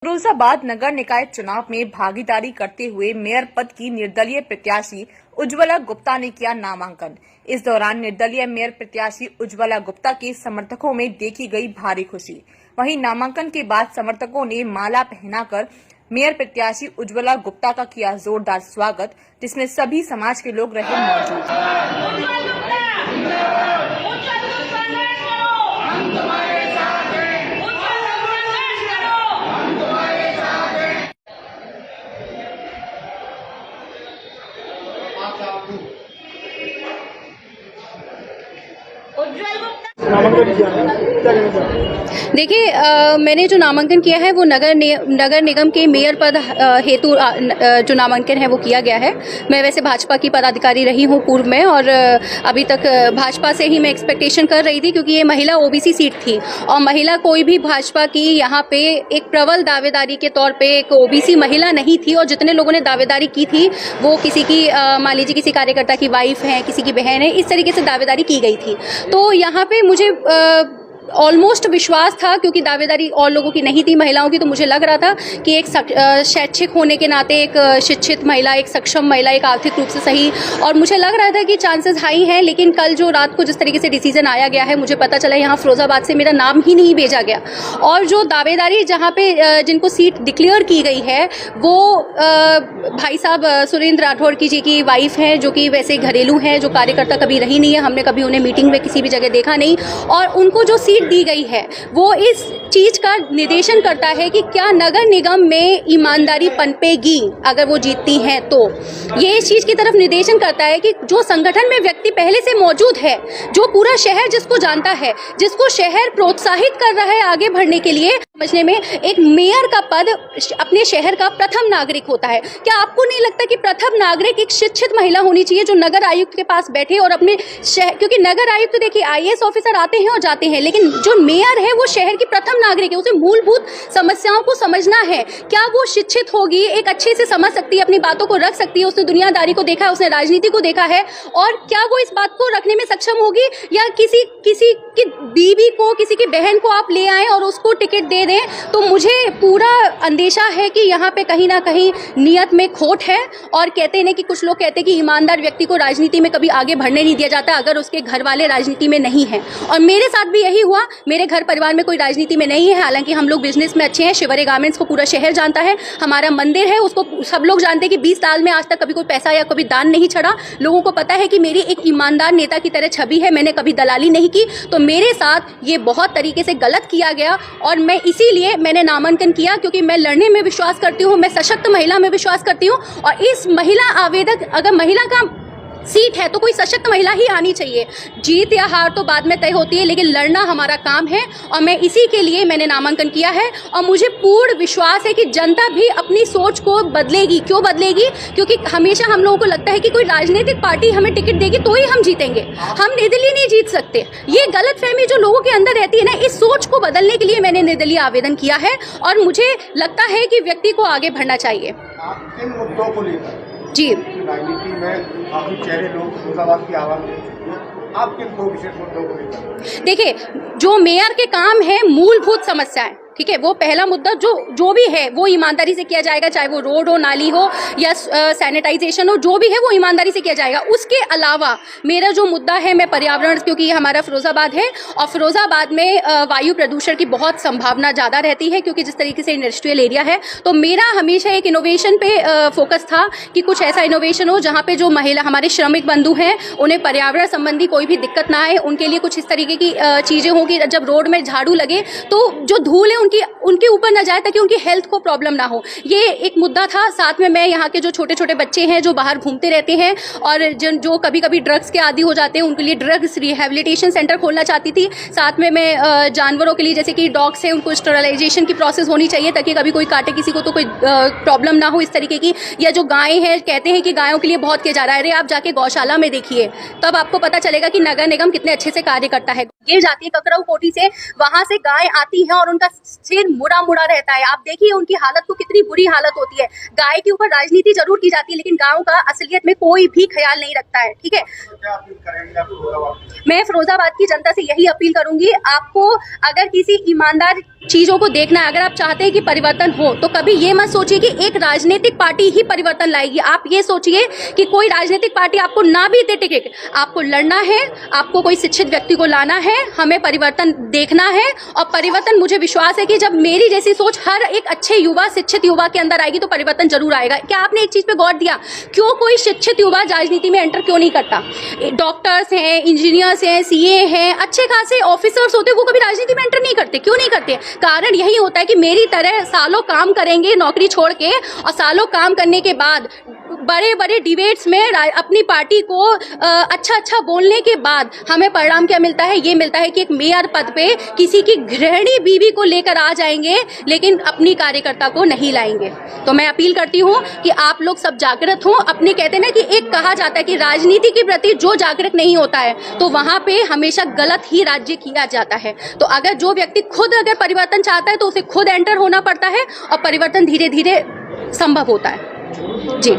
फिरोजाबाद नगर निकाय चुनाव में भागीदारी करते हुए मेयर पद की निर्दलीय प्रत्याशी उज्ज्वला गुप्ता ने किया नामांकन। इस दौरान निर्दलीय मेयर प्रत्याशी उज्ज्वला गुप्ता के समर्थकों में देखी गई भारी खुशी। वहीं नामांकन के बाद समर्थकों ने माला पहनाकर मेयर प्रत्याशी उज्ज्वला गुप्ता का किया जोरदार स्वागत, जिसमें सभी समाज के लोग रहे मौजूद। देखिए, मैंने जो नामांकन किया है वो नगर निगम के मेयर पद हेतु जो नामांकन है वो किया गया है। मैं वैसे भाजपा की पदाधिकारी रही हूँ पूर्व में, और अभी तक भाजपा से ही मैं एक्सपेक्टेशन कर रही थी, क्योंकि ये महिला ओबीसी सीट थी और महिला कोई भी भाजपा की यहाँ पे एक प्रबल दावेदारी के तौर पे एक ओबीसी महिला नहीं थी। और जितने लोगों ने दावेदारी की थी वो किसी की मान लीजिए किसी कार्यकर्ता की वाइफ है, किसी की बहन है, इस तरीके से दावेदारी की गई थी। तो यहाँ पे मुझे ऑलमोस्ट विश्वास था, क्योंकि दावेदारी और लोगों की नहीं थी, महिलाओं की, तो मुझे लग रहा था कि एक शैक्षिक होने के नाते एक शिक्षित महिला, एक सक्षम महिला, एक आर्थिक रूप से सही, और मुझे लग रहा था कि चांसेस हाई हैं। लेकिन कल जो रात को जिस तरीके से डिसीजन आया गया है, मुझे पता चला यहाँ फिरोजाबाद से मेरा नाम ही नहीं भेजा गया। और जो दावेदारी जहाँ पे जिनको सीट डिक्लेयर की गई है वो भाई साहब सुरेंद्र राठौर जी की वाइफ हैं, जो कि वैसे घरेलू हैं, जो कार्यकर्ता कभी रही नहीं है, हमने कभी उन्हें मीटिंग में किसी भी जगह देखा नहीं। और उनको जो सीट दी गई है वो इस चीज का निर्देशन करता है कि क्या नगर निगम में ईमानदारी पनपेगी अगर वो जीतती हैं। तो ये इस चीज की तरफ निर्देशन करता है कि जो संगठन में व्यक्ति पहले से मौजूद है, जो पूरा शहर जिसको जानता है, जिसको शहर प्रोत्साहित कर रहा है आगे बढ़ने के लिए, समझने में एक मेयर का पद अपने शहर का प्रथम नागरिक होता है। क्या आपको नहीं लगता कि प्रथम नागरिक एक शिक्षित महिला होनी चाहिए, जो नगर आयुक्त के पास बैठे और अपने शहर, क्योंकि नगर आयुक्त देखिए आईएएस ऑफिसर आते हैं और जाते हैं, लेकिन जो मेयर है वो शहर की प्रथम नागरिक है, उसे मूलभूत समस्याओं को समझना है। क्या वो शिक्षित होगी, एक अच्छे से समझ सकती है, अपनी बातों को रख सकती है, उसने दुनियादारी को देखा है, उसने राजनीति को देखा है, और क्या वो इस बात को रखने में सक्षम होगी, या किसी की बीवी को, किसी की बहन को आप ले आए और उसको टिकट दे दें। तो मुझे पूरा अंदेशा है कि यहाँ पे कहीं ना कहीं नियत में खोट है। और कहते हैं कि कुछ लोग कहते हैं कि ईमानदार व्यक्ति को राजनीति में कभी आगे बढ़ने नहीं दिया जाता अगर उसके घर वाले राजनीति में नहीं है, और मेरे साथ भी यही हुआ। मेरे घर परिवार में कोई राजनीति में नहीं है, हालांकि हम लोग बिजनेस में अच्छे हैं। शिवरे गारमेंट्स को पूरा शहर जानता है, हमारा मंदिर है उसको सब लोग जानते हैं कि 20 साल में आज तक कभी कोई पैसा या कभी दान नहीं चढ़ा। लोगों को पता है कि मेरी एक ईमानदार नेता की तरह छवि है, मैंने कभी दलाली नहीं की। तो मेरे साथ ये बहुत तरीके से गलत किया गया, और मैं इसीलिए मैंने नामांकन किया, क्योंकि मैं लड़ने में विश्वास करती हूँ, मैं सशक्त महिला में विश्वास करती हूँ। और इस महिला आवेदक, अगर महिला का सीट है तो कोई सशक्त महिला ही आनी चाहिए। जीत या हार तो बाद में तय होती है, लेकिन लड़ना हमारा काम है, और मैं इसी के लिए मैंने नामांकन किया है। और मुझे पूर्ण विश्वास है कि जनता भी अपनी सोच को बदलेगी। क्यों बदलेगी? क्योंकि हमेशा हम लोगों को लगता है कि कोई राजनीतिक पार्टी हमें टिकट देगी तो ही हम जीतेंगे, हम निर्दलीय नहीं जीत सकते। ये गलतफहमी जो लोगों के अंदर रहती है ना, इस सोच को बदलने के लिए मैंने निर्दलीय आवेदन किया है, और मुझे लगता है कि व्यक्ति को आगे बढ़ना चाहिए। किन मुद्दों को लेकर जी, राजनीति में काफी चेहरे लोग फिरोजाबाद की आवाज दे चुके हैं, आप किन दो विशेष मुद्दों को लेकर? देखिए, जो मेयर के काम है मूलभूत समस्याएं, ठीक है, वो पहला मुद्दा जो भी है वो ईमानदारी से किया जाएगा, चाहे वो रोड हो, नाली हो, या सैनिटाइजेशन हो, जो भी है वो ईमानदारी से किया जाएगा। उसके अलावा मेरा जो मुद्दा है, मैं पर्यावरण, क्योंकि ये हमारा फिरोजाबाद है और फिरोजाबाद में वायु प्रदूषण की बहुत संभावना ज़्यादा रहती है, क्योंकि जिस तरीके से इंडस्ट्रियल एरिया है। तो मेरा हमेशा एक इनोवेशन पे फोकस था कि कुछ ऐसा इनोवेशन हो जहाँ पे जो महिला, हमारे श्रमिक बंधु हैं, उन्हें पर्यावरण संबंधी कोई भी दिक्कत ना आए, उनके लिए कुछ इस तरीके की चीज़ें हों कि जब रोड में झाड़ू लगे तो जो धूल है उनके ऊपर ना जाए, ताकि उनकी हेल्थ को प्रॉब्लम ना हो। ये एक मुद्दा था। साथ में मैं यहाँ के जो छोटे छोटे बच्चे हैं जो बाहर घूमते रहते हैं और जो कभी कभी ड्रग्स के आदी हो जाते हैं, उनके लिए ड्रग्स रिहेबिलिटेशन सेंटर खोलना चाहती थी। साथ में मैं जानवरों के लिए, जैसे कि डॉग्स हैं, उनको स्टरलाइजेशन की प्रोसेस होनी चाहिए ताकि कभी कोई काटे किसी को तो कोई प्रॉब्लम ना हो इस तरीके की। या जो गायें हैं, कहते हैं कि गायों के लिए बहुत किया जा रहा है। अरे आप जाके गौशाला में देखिए, तब आपको पता चलेगा कि नगर निगम कितने अच्छे से कार्य करता है। गिर जाती है ककरऊ कोठी से, वहां से गाय आती है और उनका सिर मुड़ा मुड़ा रहता है। आप देखिए उनकी हालत को, कितनी बुरी हालत होती है। गाय के ऊपर राजनीति जरूर की जाती है, लेकिन गाँव का असलियत में कोई भी ख्याल नहीं रखता है। ठीक है, तो क्या अपील करेंगे आप फिरोजाबाद में? मैं फिरोजाबाद की जनता से यही अपील करूंगी, आपको अगर किसी ईमानदार चीजों को देखना है, अगर आप चाहते हैं कि परिवर्तन हो, तो कभी ये मत सोचिए कि एक राजनीतिक पार्टी ही परिवर्तन लाएगी। आप ये सोचिए कि कोई राजनीतिक पार्टी आपको ना भी दे टिकट, आपको लड़ना है, आपको कोई शिक्षित व्यक्ति को लाना है, हमें परिवर्तन देखना है। और परिवर्तन, मुझे विश्वास है कि जब मेरी जैसी सोच हर एक अच्छे युवा, शिक्षित युवा के अंदर आएगी तो परिवर्तन जरूर आएगा। क्या आपने एक चीज पे गौर दिया, क्यों कोई शिक्षित युवा राजनीति में एंटर क्यों नहीं करता? डॉक्टर्स हैं, इंजीनियर्स हैं, सीए हैं, अच्छे खासे ऑफिसर्स होते हैं, वो कभी राजनीति में एंटर नहीं करते। क्यों नहीं करते? कारण यही होता है कि मेरी तरह सालों काम करेंगे नौकरी छोड़ के, और सालों काम करने के बाद बड़े बड़े डिबेट्स में अपनी पार्टी को अच्छा बोलने के बाद हमें परिणाम क्या मिलता है? ये मिलता है कि एक मेयर पद पे किसी की गृहिणी बीवी को लेकर आ जाएंगे, लेकिन अपनी कार्यकर्ता को नहीं लाएंगे। तो मैं अपील करती हूँ कि आप लोग सब जागृत हों। अपने कहते हैं ना कि एक कहा जाता है कि राजनीति के प्रति जो जागृत नहीं होता है तो वहां पे हमेशा गलत ही राज्य किया जाता है। तो अगर जो व्यक्ति खुद अगर परिवर्तन चाहता है तो उसे खुद एंटर होना पड़ता है, और परिवर्तन धीरे धीरे संभव होता है। जी।